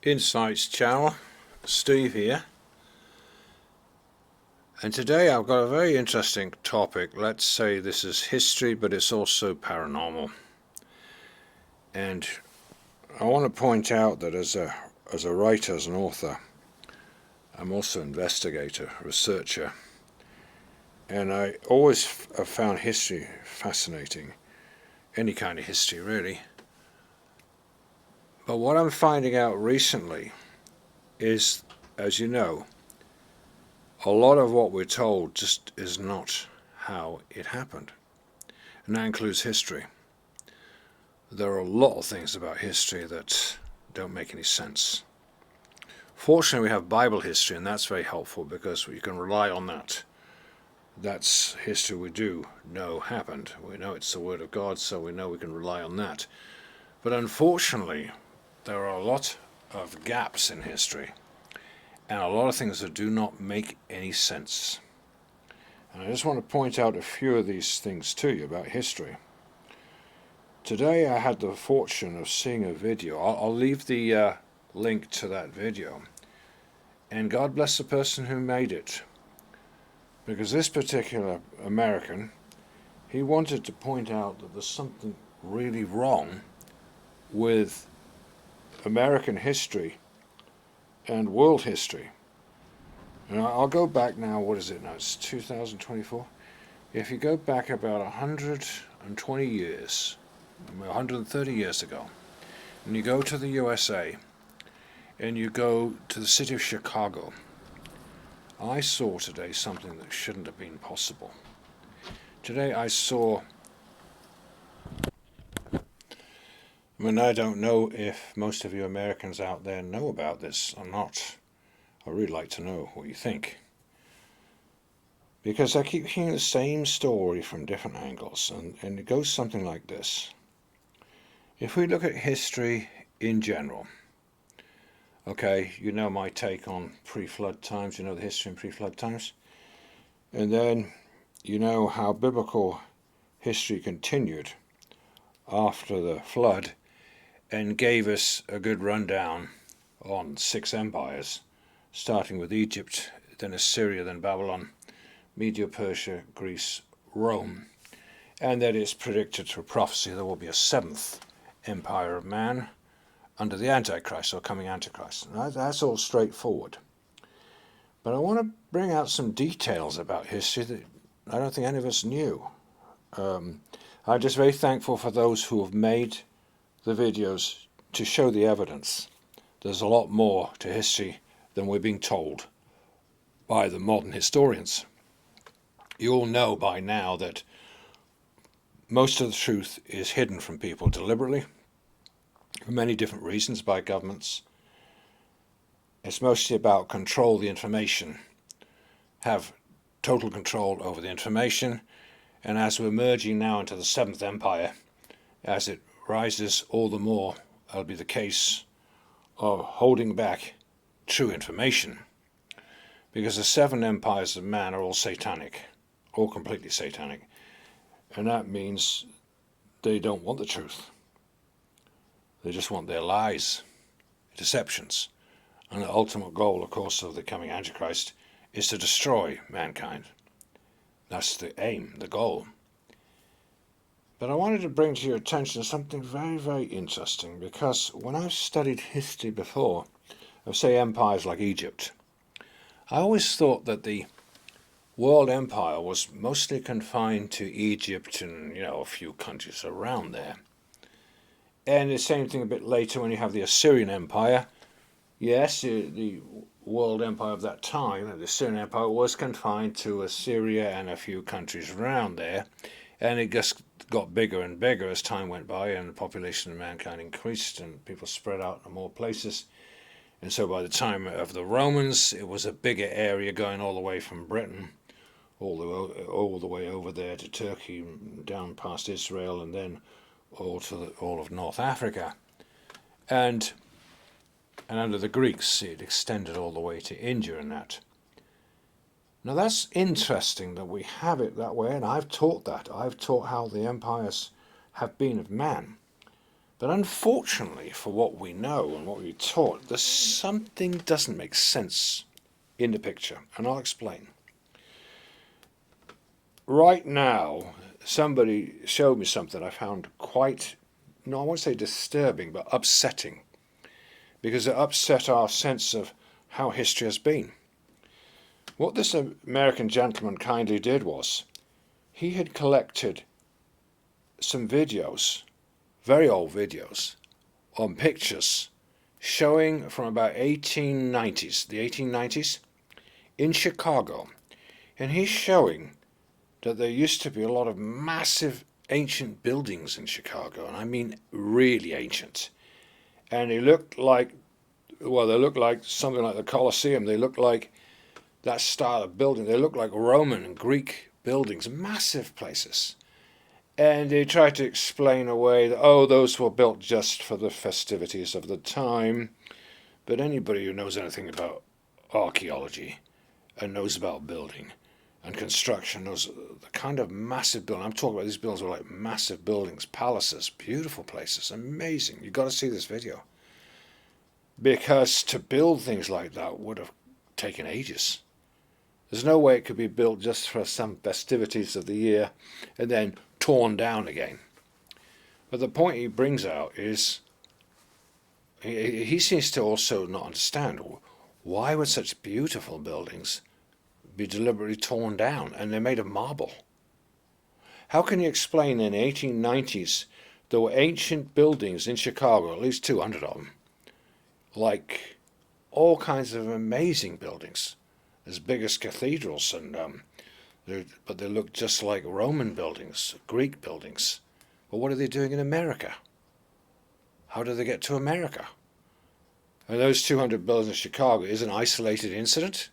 Insights channel, Steve here, and today I've got a very interesting topic. Let's say this is history, but it's also paranormal. And I want to point out that as a writer, as an author, I'm also an investigator, researcher, and I always have found history fascinating, any kind of history really. But what I'm finding out recently is, as you know, a lot of what we're told just is not how it happened. And that includes history. There are a lot of things about history that don't make any sense. Fortunately, we have Bible history, and that's very helpful because you can rely on that. That's history we do know happened. We know it's the Word of God, so we know we can rely on that. But unfortunately, there are a lot of gaps in history, and a lot of things that do not make any sense. And I just want to point out a few of these things to you about history. Today I had the fortune of seeing a video. I'll leave the link to that video. And God bless the person who made it. Because this particular American, he wanted to point out that there's something really wrong with American history and world history. And I'll go back now, what is it now? It's 2024. If you go back about 120 years, 130 years ago, and you go to the USA, and you go to the city of Chicago, I saw today something that shouldn't have been possible. Today I saw, I don't know if most of you Americans out there know about this or not. I'd really like to know what you think. Because I keep hearing the same story from different angles, and it goes something like this. If we look at history in general, okay, you know my take on pre-flood times, you know the history in pre-flood times, and then you know how biblical history continued after the flood and gave us a good rundown on 6 empires, starting with Egypt, then Assyria, then Babylon, Media, Persia, Greece, Rome, and that it's predicted through prophecy there will be a 7th empire of man under the Antichrist, or coming Antichrist. Now, that's all straightforward. But I want to bring out some details about history that I don't think any of us knew. I'm just very thankful for those who have made the videos to show the evidence. There's a lot more to history than we're being told by the modern historians. You all know by now that most of the truth is hidden from people deliberately, for many different reasons, by governments. It's mostly about control the information, have total control over the information, and as we're merging now into the 7th empire, as it rises all the more, that'll be the case of holding back true information. Because the 7 empires of man are all satanic, all completely satanic. And that means they don't want the truth. They just want their lies, deceptions. And the ultimate goal, of course, of the coming Antichrist is to destroy mankind. That's the aim, the goal. But I wanted to bring to your attention something very, very interesting, because when I've studied history before, of say empires like Egypt, I always thought that the world empire was mostly confined to Egypt and, a few countries around there. And the same thing a bit later when you have the Assyrian Empire. Yes, the world empire of that time, the Assyrian Empire, was confined to Assyria and a few countries around there. And it just got bigger and bigger as time went by and the population of mankind increased and people spread out to more places. And so by the time of the Romans, it was a bigger area going all the way from Britain all the way over there to Turkey, down past Israel, and then all of North Africa. And under the Greeks, it extended all the way to India and that. Now that's interesting that we have it that way, and I've taught that. I've taught how the empires have been of man. But unfortunately, for what we know and what we're taught, there's something doesn't make sense in the picture, and I'll explain. Right now, somebody showed me something I found quite, no, I won't say disturbing, but upsetting, because it upset our sense of how history has been. What this American gentleman kindly did was, he had collected some videos, very old videos, on pictures showing from about 1890s, the 1890s, in Chicago. And he's showing that there used to be a lot of massive ancient buildings in Chicago, and I mean really ancient. And they looked like, well, they looked like something like the Colosseum. They looked like that style of building. They looked like Roman and Greek buildings, massive places. And they tried to explain away that, oh, those were built just for the festivities of the time. But anybody who knows anything about archaeology and knows about building and construction knows the kind of massive building. I'm talking about these buildings were like massive buildings, palaces, beautiful places, amazing. You've got to see this video. Because to build things like that would have taken ages. There's no way it could be built just for some festivities of the year and then torn down again. But the point he brings out is he seems to also not understand why would such beautiful buildings be deliberately torn down, and they're made of marble. How can you explain in the 1890s there were ancient buildings in Chicago, at least 200 of them, like all kinds of amazing buildings, as big as cathedrals, and but they look just like Roman buildings, Greek buildings. But what are they doing in America? How do they get to America? And those 200 buildings in Chicago is an isolated incident?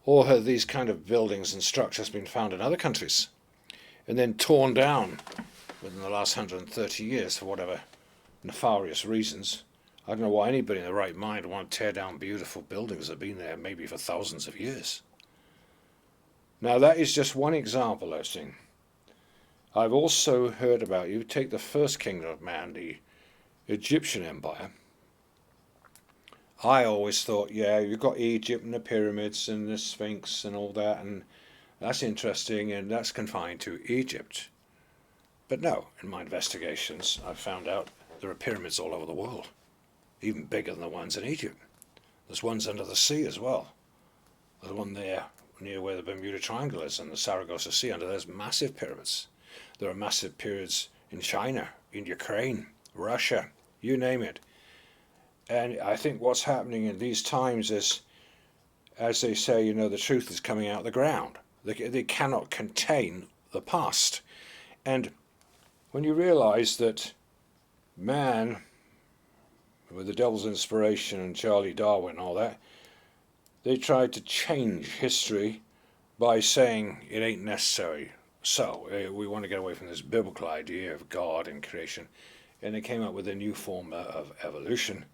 Or have these kind of buildings and structures been found in other countries and then torn down within the last 130 years for whatever nefarious reasons? I don't know why anybody in their right mind would want to tear down beautiful buildings that have been there maybe for thousands of years. Now that is just one example I've seen. I've also heard about, you take the first kingdom of man, the Egyptian Empire. I always thought, yeah, you've got Egypt and the pyramids and the Sphinx and all that, and that's interesting, and that's confined to Egypt. But no, in my investigations, I've found out there are pyramids all over the world, even bigger than the ones in Egypt. There's ones under the sea as well. There's one there near where the Bermuda Triangle is and the Saragossa Sea. Under there's massive pyramids. There are massive pyramids in China, in Ukraine, Russia, you name it. And I think what's happening in these times is, as they say, the truth is coming out of the ground. They cannot contain the past. And when you realize that man, with the devil's inspiration and Charlie Darwin and all that, they tried to change history by saying it ain't necessary. So we want to get away from this biblical idea of God and creation. And they came up with a new form of evolution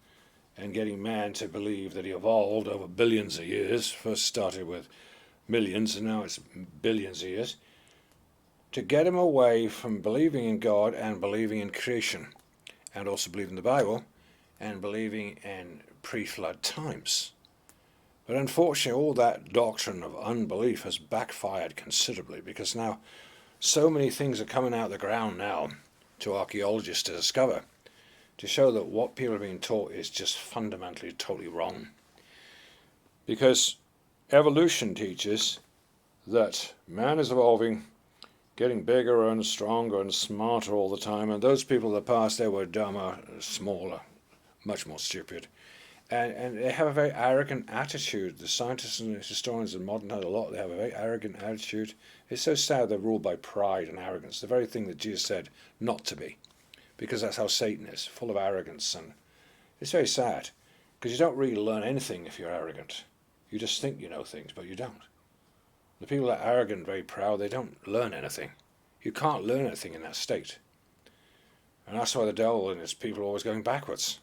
and getting man to believe that he evolved over billions of years. First started with millions and now it's billions of years. To get him away from believing in God and believing in creation and also believing in the Bible and believing in pre-flood times. But unfortunately, all that doctrine of unbelief has backfired considerably because now so many things are coming out of the ground now to archaeologists to discover, to show that what people are being taught is just fundamentally totally wrong. Because evolution teaches that man is evolving, getting bigger and stronger and smarter all the time, and those people of the past, they were dumber, smaller, much more stupid. And they have a very arrogant attitude. The scientists and historians of modern time, a lot, they have a very arrogant attitude. It's so sad they're ruled by pride and arrogance, the very thing that Jesus said not to be, because that's how Satan is, full of arrogance. And it's very sad, because you don't really learn anything if you're arrogant. You just think you know things, but you don't. The people that are arrogant, very proud, they don't learn anything. You can't learn anything in that state. And that's why the devil and his people are always going backwards.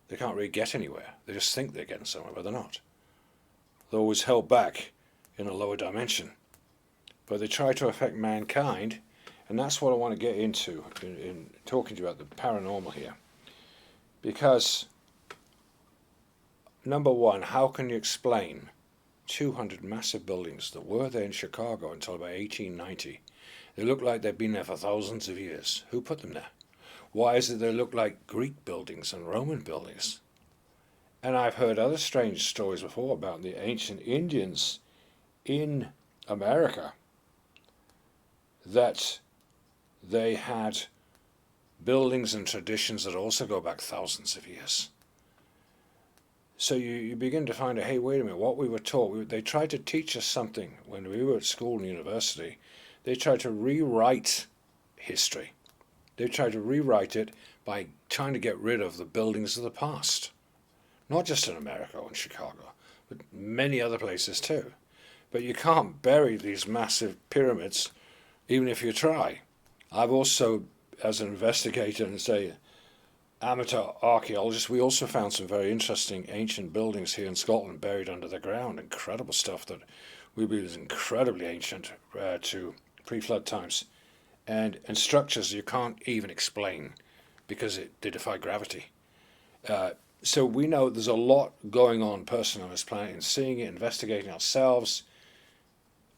They can't really get anywhere. They just think they're getting somewhere, but they're not. They're always held back in a lower dimension. But they try to affect mankind, And that's what I want to get into in talking to you about the paranormal here. Because, number one, how can you explain 200 massive buildings that were there in Chicago until about 1890? They look like they've been there for thousands of years. Who put them there? Why is it they look like Greek buildings and Roman buildings? And I've heard other strange stories before about the ancient Indians in America, that they had buildings and traditions that also go back thousands of years. So you begin to find out, hey, wait a minute, what we were taught, they tried to teach us something when we were at school and university. They tried to rewrite history. They tried to rewrite it by trying to get rid of the buildings of the past. Not just in America or in Chicago, but many other places too. But you can't bury these massive pyramids, even if you try. I've also, as an investigator and say amateur archaeologist, we also found some very interesting ancient buildings here in Scotland buried under the ground. Incredible stuff that we believe is incredibly ancient to pre-flood times. And structures you can't even explain because they defy gravity. So we know there's a lot going on personally on this planet, and seeing it, investigating ourselves,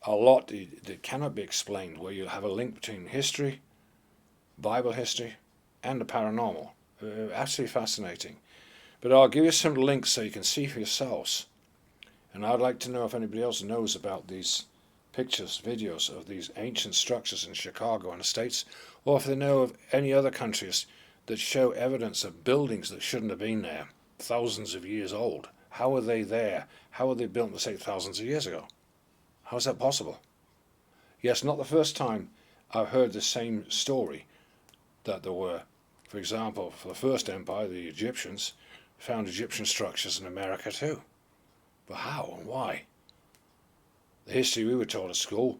a lot that cannot be explained, where you have a link between history, Bible history, and the paranormal. Absolutely fascinating. But I'll give you some links so you can see for yourselves. And I'd like to know if anybody else knows about these pictures, videos of these ancient structures in Chicago and the States, or if they know of any other countries that show evidence of buildings that shouldn't have been there, thousands of years old. How are they there? How are they built in the States thousands of years ago? How is that possible? Yes, not the first time I've heard the same story, that there were, for example, for the first empire, the Egyptians found Egyptian structures in America too. But how and why? The history we were taught at school,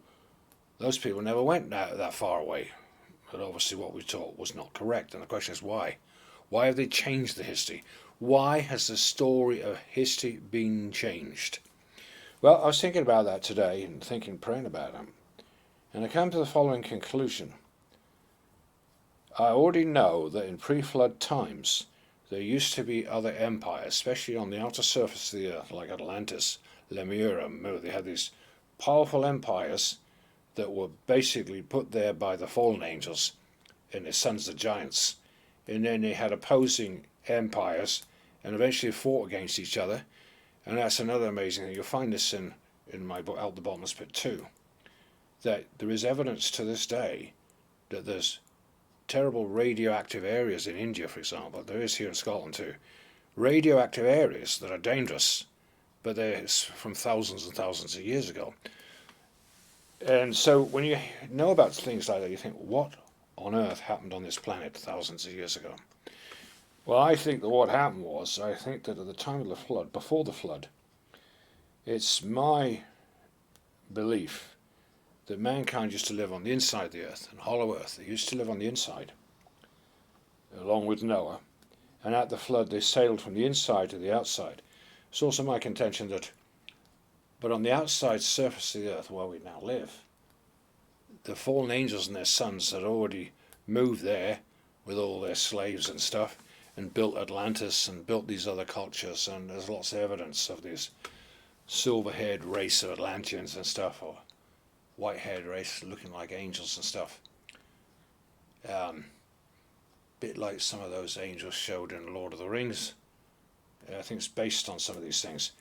those people never went that far away. But obviously what we taught was not correct, and the question is why? Why have they changed the history? Why has the story of history been changed? Well, I was thinking about that today and praying about it, and I came to the following conclusion. I already know that in pre-flood times there used to be other empires, especially on the outer surface of the earth, like Atlantis, Lemuria, Mu. They had these powerful empires that were basically put there by the fallen angels and their sons, the giants. And then they had opposing empires and eventually fought against each other. And that's another amazing thing. You'll find this in my book, Out the Bottomless Pit 2, that there is evidence to this day that there's terrible radioactive areas in India, for example. There is here in Scotland too. Radioactive areas that are dangerous, but they're from thousands and thousands of years ago. And so when you know about things like that, you think, what on earth happened on this planet thousands of years ago? Well, I think that what happened was, I think that at the time of the flood, before the flood, it's my belief that mankind used to live on the inside of the earth, and hollow earth. They used to live on the inside, along with Noah. And at the flood, they sailed from the inside to the outside. It's also my contention that, but on the outside surface of the earth where we now live, the fallen angels and their sons had already moved there with all their slaves and stuff, and built Atlantis and built these other cultures, and there's lots of evidence of this silver-haired race of Atlanteans and stuff, or white-haired race looking like angels and stuff. Bit like some of those angels showed in Lord of the Rings. I think it's based on some of these things.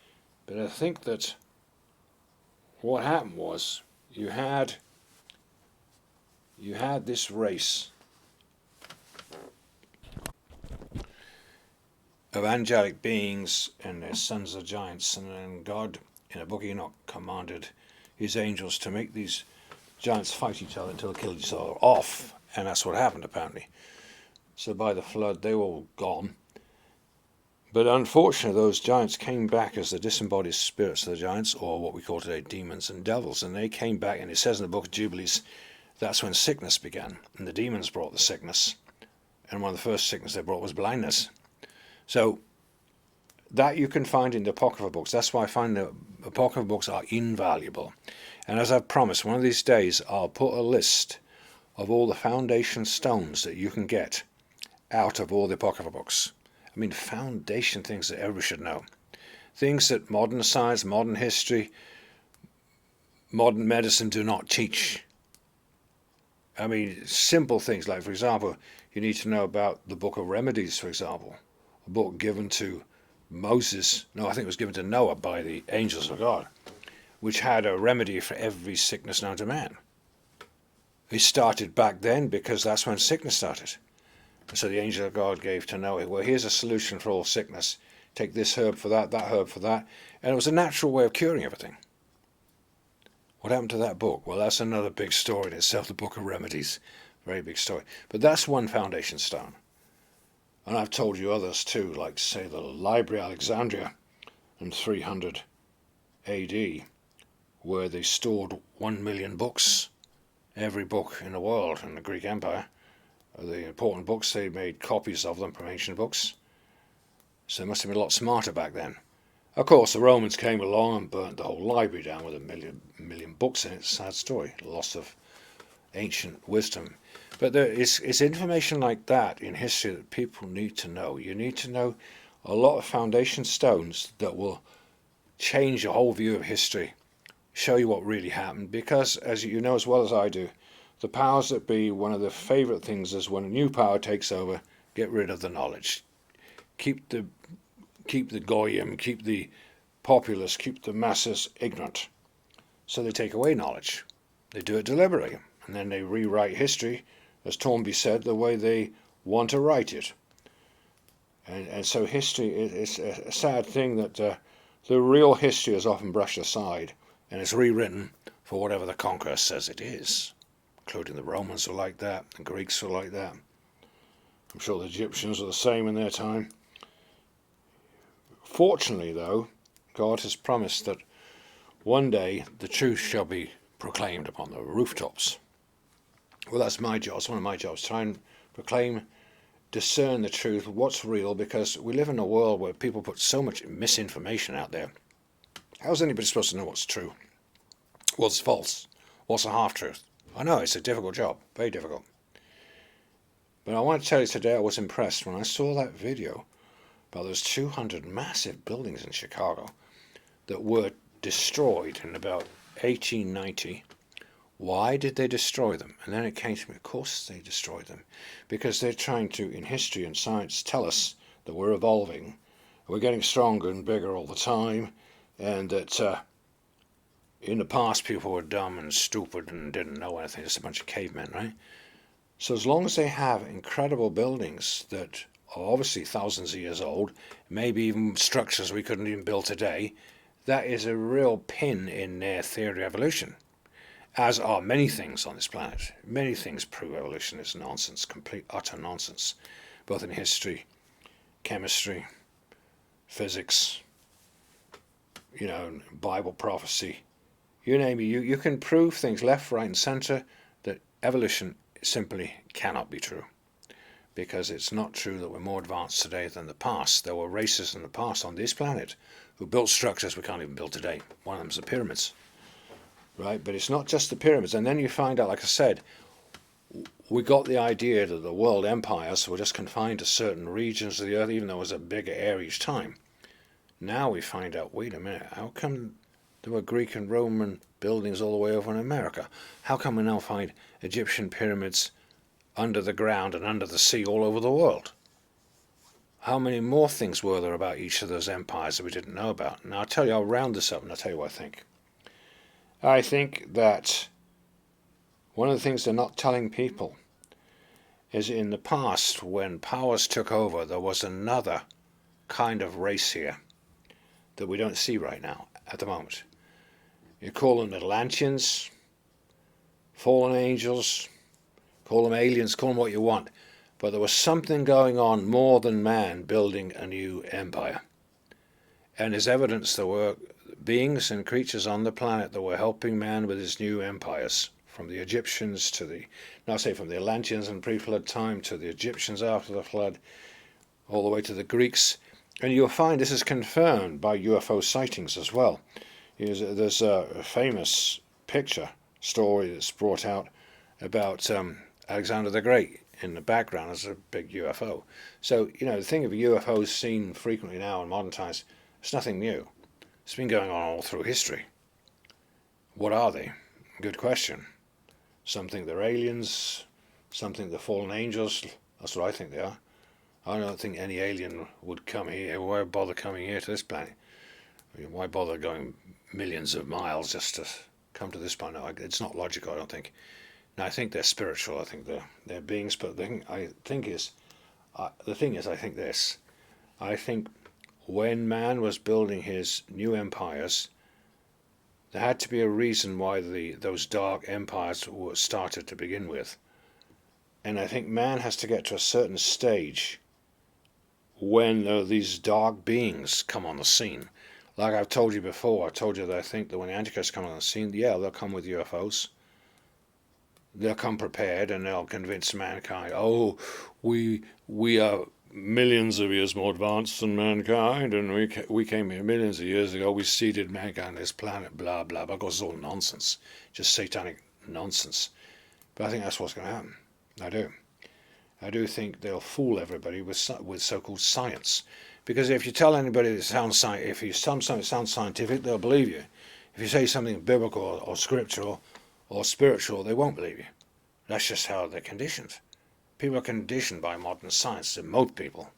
But I think that what happened was you had this race of angelic beings and their sons of giants, and then God in the book of Enoch commanded his angels to make these giants fight each other until they killed each other off, and that's what happened apparently. So by the flood they were all gone, but unfortunately those giants came back as the disembodied spirits of the giants, or what we call today demons and devils, and they came back, and it says in the book of Jubilees that's when sickness began, and the demons brought the sickness, and one of the first sickness they brought was blindness. So that you can find in the Apocrypha books. That's why I find the Apocrypha books are invaluable. And as I've promised, one of these days I'll put a list of all the foundation stones that you can get out of all the Apocryphal books. I mean, foundation things that everybody should know. Things that modern science, modern history, modern medicine do not teach. I mean, simple things like, for example, you need to know about the Book of Remedies, for example. A book given to Moses, no, I think it was given to Noah by the angels of God, which had a remedy for every sickness known to man. It started back then because that's when sickness started. And so the angel of God gave to Noah, well, here's a solution for all sickness. Take this herb for that herb for that. And it was a natural way of curing everything. What happened to that book? Well, that's another big story in itself, the Book of Remedies. Very big story. But that's one foundation stone. And I've told you others too, like, say, the Library of Alexandria in 300 AD, where they stored 1 million books, every book in the world in the Greek Empire. The important books, they made copies of them from ancient books. So they must have been a lot smarter back then. Of course, the Romans came along and burnt the whole library down with a million books in it. Sad story, loss of ancient wisdom. But it's information like that in history that people need to know. You need to know a lot of foundation stones that will change your whole view of history, show you what really happened. Because, as you know as well as I do, the powers that be, one of the favourite things is when a new power takes over, get rid of the knowledge. Keep the goyim, keep the populace, keep the masses ignorant. So they take away knowledge. They do it deliberately. And then they rewrite history, as Toynbee said, the way they want to write it. And so history is a sad thing that the real history is often brushed aside and is rewritten for whatever the conqueror says it is, including the Romans were like that, the Greeks were like that. I'm sure the Egyptians were the same in their time. Fortunately, though, God has promised that one day the truth shall be proclaimed upon the rooftops. Well, that's my job. It's one of my jobs. Try and proclaim, discern the truth, what's real, because we live in a world where people put so much misinformation out there. How's anybody supposed to know what's true? What's false? What's a half-truth? I know, it's a difficult job. Very difficult. But I want to tell you today I was impressed when I saw that video about those 200 massive buildings in Chicago that were destroyed in about 1890. Why did they destroy them? And then it came to me, of course they destroyed them. Because they're trying to, in history and science, tell us that we're evolving. We're getting stronger and bigger all the time. And that in the past people were dumb and stupid and didn't know anything. Just a bunch of cavemen, right? So as long as they have incredible buildings that are obviously thousands of years old, maybe even structures we couldn't even build today, that is a real pin in their theory of evolution. As are many things on this planet. Many things prove evolution is nonsense, complete, utter nonsense, both in history, chemistry, physics, Bible prophecy. You name it, you can prove things left, right, and center that evolution simply cannot be true. Because it's not true that we're more advanced today than the past. There were races in the past on this planet who built structures we can't even build today. One of them is the pyramids. Right, but it's not just the pyramids. And then you find out, like I said, we got the idea that the world empires were just confined to certain regions of the earth, even though it was a bigger area each time. Now we find out, wait a minute, how come there were Greek and Roman buildings all the way over in America? How come we now find Egyptian pyramids under the ground and under the sea all over the world? How many more things were there about each of those empires that we didn't know about? Now I'll tell you, I'll round this up and I'll tell you what I think. I think that one of the things they're not telling people is in the past, when powers took over, there was another kind of race here that we don't see right now at the moment. You call them Atlanteans, fallen angels, call them aliens, call them what you want. But there was something going on more than man building a new empire. And there's evidence there were beings and creatures on the planet that were helping man with his new empires, from the Egyptians to from the Atlanteans in pre-flood time to the Egyptians after the flood, all the way to the Greeks. And you'll find this is confirmed by UFO sightings as well. There's a famous picture story that's brought out about Alexander the Great in the background as a big UFO. So, the thing of UFOs seen frequently now in modern times, it's nothing new. It's been going on all through history. What are they? Good question. Some think they're aliens, some think they're fallen angels. That's what I think they are. I don't think any alien would come here. Why bother coming here to this planet? Why bother going millions of miles just to come to this planet? It's not logical, I don't think. Now, I think they're spiritual. I think they're beings. But the thing is, I think this. I think when man was building his new empires, there had to be a reason why those dark empires were started to begin with. And I think man has to get to a certain stage when these dark beings come on the scene. Like I've told you before, I told you that I think that when the Antichrists come on the scene, yeah, they'll come with UFOs. They'll come prepared and they'll convince mankind, oh, we are millions of years more advanced than mankind, and we came here millions of years ago, we seeded mankind on this planet, blah, blah, blah. Of course, it's all nonsense, just satanic nonsense. But I think that's what's going to happen. I do think they'll fool everybody with so-called science. Because if you tell anybody that sounds if you tell them something that sounds scientific, they'll believe you. If you say something biblical or scriptural or spiritual, they won't believe you. That's just how they're conditioned. People are conditioned by modern science, to most people,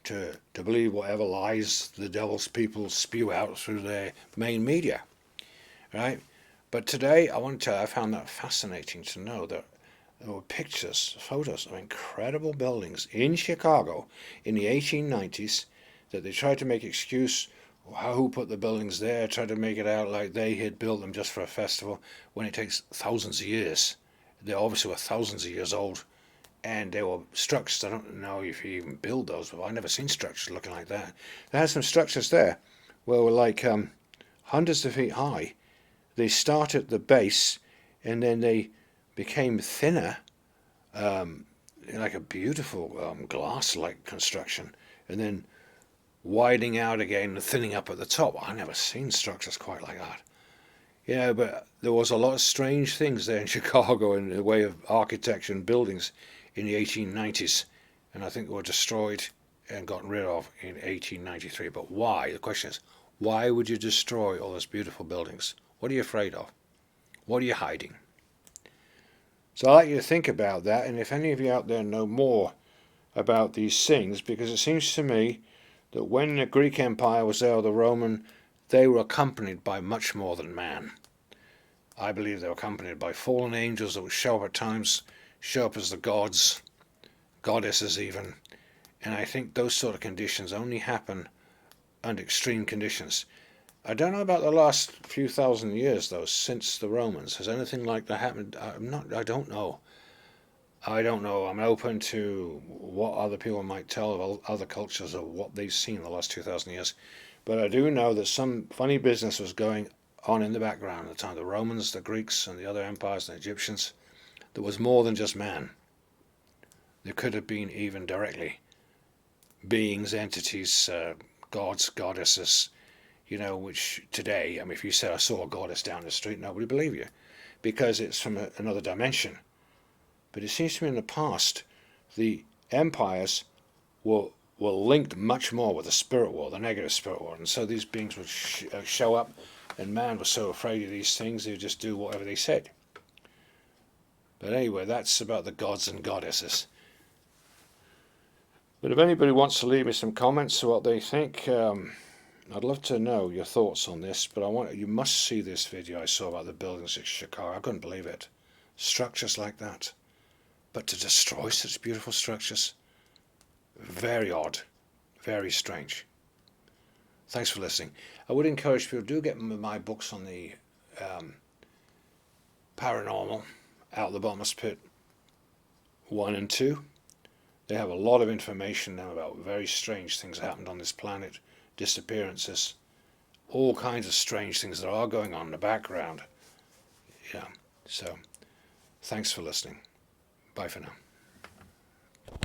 to believe whatever lies the devil's people spew out through their main media, right? But today, I want to tell you, I found that fascinating to know that there were pictures, photos of incredible buildings in Chicago in the 1890s that they tried to make excuse who put the buildings there, tried to make it out like they had built them just for a festival, when it takes thousands of years. They obviously were thousands of years old, and they were structures. I don't know if you even build those, but I've never seen structures looking like that. They had some structures there where were like hundreds of feet high. They start at the base, and then they became thinner, like a beautiful glass-like construction, and then widening out again and thinning up at the top. I've never seen structures quite like that. But there was a lot of strange things there in Chicago in the way of architecture and buildings in the 1890s, and I think they were destroyed and gotten rid of in 1893. But why? The question is, why would you destroy all those beautiful buildings? What are you afraid of? What are you hiding? So I'd like you to think about that, and if any of you out there know more about these things, because it seems to me that when the Greek Empire was there, or the Roman, they were accompanied by much more than man. I believe they were accompanied by fallen angels that would show up at times, show up as the gods, goddesses even, and I think those sort of conditions only happen under extreme conditions. I don't know about the last few thousand years, though, since the Romans. Has anything like that happened? I don't know. I'm open to what other people might tell of other cultures of what they've seen in the last 2,000 years. But I do know that some funny business was going on in the background at the time. The Romans, the Greeks, and the other empires, and the Egyptians. There was more than just man. There could have been even directly beings, entities, gods, goddesses, which today, if you said I saw a goddess down the street, nobody would believe you, because it's from another dimension. But it seems to me in the past, the empires were linked much more with the spirit world, the negative spirit world, and so these beings would show up, and man was so afraid of these things, they would just do whatever they said. But anyway, that's about the gods and goddesses. But if anybody wants to leave me some comments on what they think, I'd love to know your thoughts on this, but you must see this video I saw about the buildings in Chicago. I couldn't believe it. Structures like that. But to destroy such beautiful structures, very odd, very strange. Thanks for listening. I would encourage people, do get my books on the paranormal, Out of the Bottomless Pit 1 and 2. They have a lot of information now about very strange things that happened on this planet, disappearances, all kinds of strange things that are going on in the background. So thanks for listening. Bye for now.